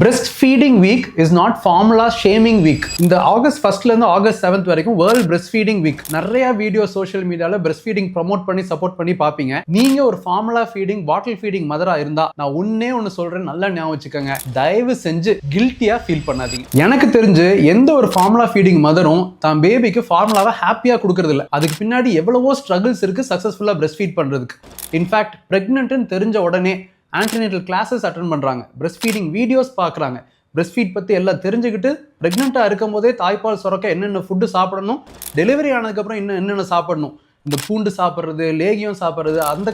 Breast feeding week is not formula shaming week. இந்த August 1st இருந்து August 7th வரைக்கும் world breast feeding week. நிறைய video social மீடியால breast feeding promote பண்ணி support பண்ணி பாப்பீங்க. நீங்க ஒரு ஃபார்முலா ஃபீடிங் பாட்டில் ஃபீடிங் மதரா இருந்தா நான் ஒன்னு சொல்றேன், நல்லா ஞாபகம் வச்சுக்கோங்க. தயவு செஞ்சு கில்ட்டியா ஃபீல் பண்ணாதீங்க. எனக்கு தெரிஞ்சு எந்த ஒரு ஃபார்முலா ஃபீடிங் மதரும் தான் பேபிக்கு ஃபார்முலாவை ஹாப்பியா கொடுக்கறது இல்ல. அதுக்கு பின்னாடி எவ்வளவோ ஸ்ட்ரகிள்ஸ் இருக்கு சக்சஸ்ஃபுல்லா breast feed பண்றதுக்கு. இன்ஃபேக்ட் பிரெக்னன்ட்னு தெரிஞ்ச உடனே ஆன்டினேட்டல் கிளாஸஸ் அட்டென்ட் பண்ணுறாங்க, பிரெஸ்ட் ஃபீடிங் வீடியோஸ் பார்க்குறாங்க, பிரெஸ்ட் ஃபீட் பற்றி எல்லாம் தெரிஞ்சுக்கிட்டு ப்ரெக்னெண்ட்டாக இருக்கும் போதே தாய்ப்பால் சுரக்க என்னென்ன ஃபுட்டு சாப்பிடணும், டெலிவரி ஆனதுக்கப்புறம் இன்னும் என்னென்ன சாப்பிடணும், இந்த பூண்டு சாப்பிட்றது, லேகியம் சாப்பிட்றது, அந்த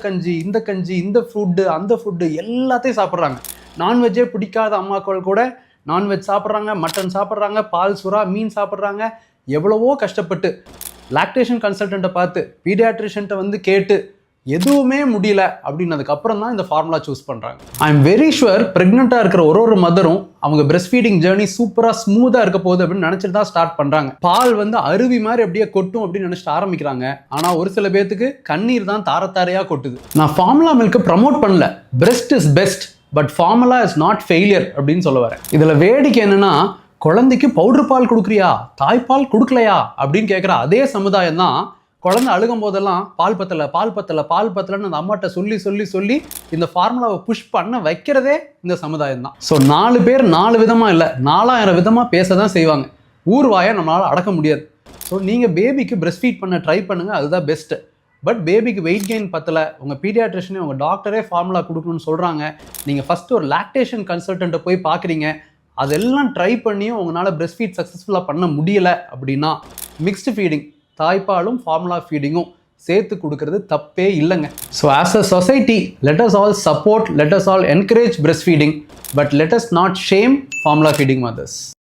கஞ்சி இந்த ஃபுட்டு அந்த ஃபுட்டு எல்லாத்தையும் சாப்பிட்றாங்க. நான்வெஜ்ஜே பிடிக்காத அம்மாக்கள் கூட நான்வெஜ் சாப்பிட்றாங்க, மட்டன் சாப்பிட்றாங்க, பால் சுறா மீன் சாப்பிட்றாங்க. எவ்வளவோ கஷ்டப்பட்டு லாக்டேஷன் கன்சல்டண்ட்டை பார்த்து பீடியாட்ரிஷன்ட்ட வந்து கேட்டு எதுவுமே முடியல அப்படின்னதுக்கு அப்புறம் தான் இந்த ஃபார்முலா சூஸ் பண்றாங்க. ஐ எம் வெரி ஷுவர் பிரெக்னெண்டா இருக்கிற ஒரு மதரும் அவங்க பிரெஸ்ட் ஃபீடிங் ஜேர்னி சூப்பரா ஸ்மூத்தா இருக்க போகுது அப்படின்னு நினைச்சிட்டு தான் ஸ்டார்ட் பண்றாங்க. பால் வந்து அருவி மாதிரி அப்படியே கொட்டும் அப்படின்னு நினைச்சிட்டு ஆரம்பிக்கிறாங்க. ஆனா ஒரு சில பேத்துக்கு கண்ணீர் தான் தாரத்தாரையா கொட்டுது. நான் ஃபார்முலா மில்க் ப்ரமோட் பண்ணல, breast is best but formula is not failure அப்படின்னு சொல்ல வரேன். இதுல வேடிக்கை என்னன்னா, குழந்தைக்கு பவுடர் பால் கொடுக்குறியா, தாய்ப்பால் கொடுக்கலையா அப்படின்னு கேட்குற அதே சமுதாயம் தான் குழந்தை அழுகும் போதெல்லாம் பால் பத்தலைன்னு அந்த அம்மாட்ட சொல்லி இந்த ஃபார்முலாவை புஷ் பண்ண வைக்கிறதே இந்த சமுதாயம் தான். ஸோ 4 பேர் 4 விதமாக இல்லை, 4000 விதமாக பேச தான் செய்வாங்க. ஊர்வாயை நம்மளால் அடக்க முடியாது. ஸோ நீங்கள் பேபிக்கு பிரெஸ்ட் ஃபீட் பண்ண ட்ரை பண்ணுங்கள், அதுதான் பெஸ்ட்டு. பட் பேபிக்கு வெயிட் கெயின் பத்தலை, உங்கள் பீடியாட்ரிஷனே உங்கள் டாக்டரே ஃபார்முலா கொடுக்கணும்னு சொல்கிறாங்க, நீங்கள் ஃபஸ்ட்டு ஒரு லாக்டேஷன் கன்சல்டண்ட்டை போய் பார்க்குறீங்க, அதெல்லாம் ட்ரை பண்ணியும் உங்களால் பிரெஸ்ட் ஃபீட் சக்ஸஸ்ஃபுல்லாக பண்ண முடியலை அப்படின்னா மிக்ஸ்டு ஃபீடிங், தாய்ப்பாலும் ஃபார்முலா ஃபீடிங்கும் சேர்த்து கொடுக்கறது தப்பே இல்லைங்க. So as a society let us all support, let us all encourage breast feeding, but let us not shame formula feeding mothers.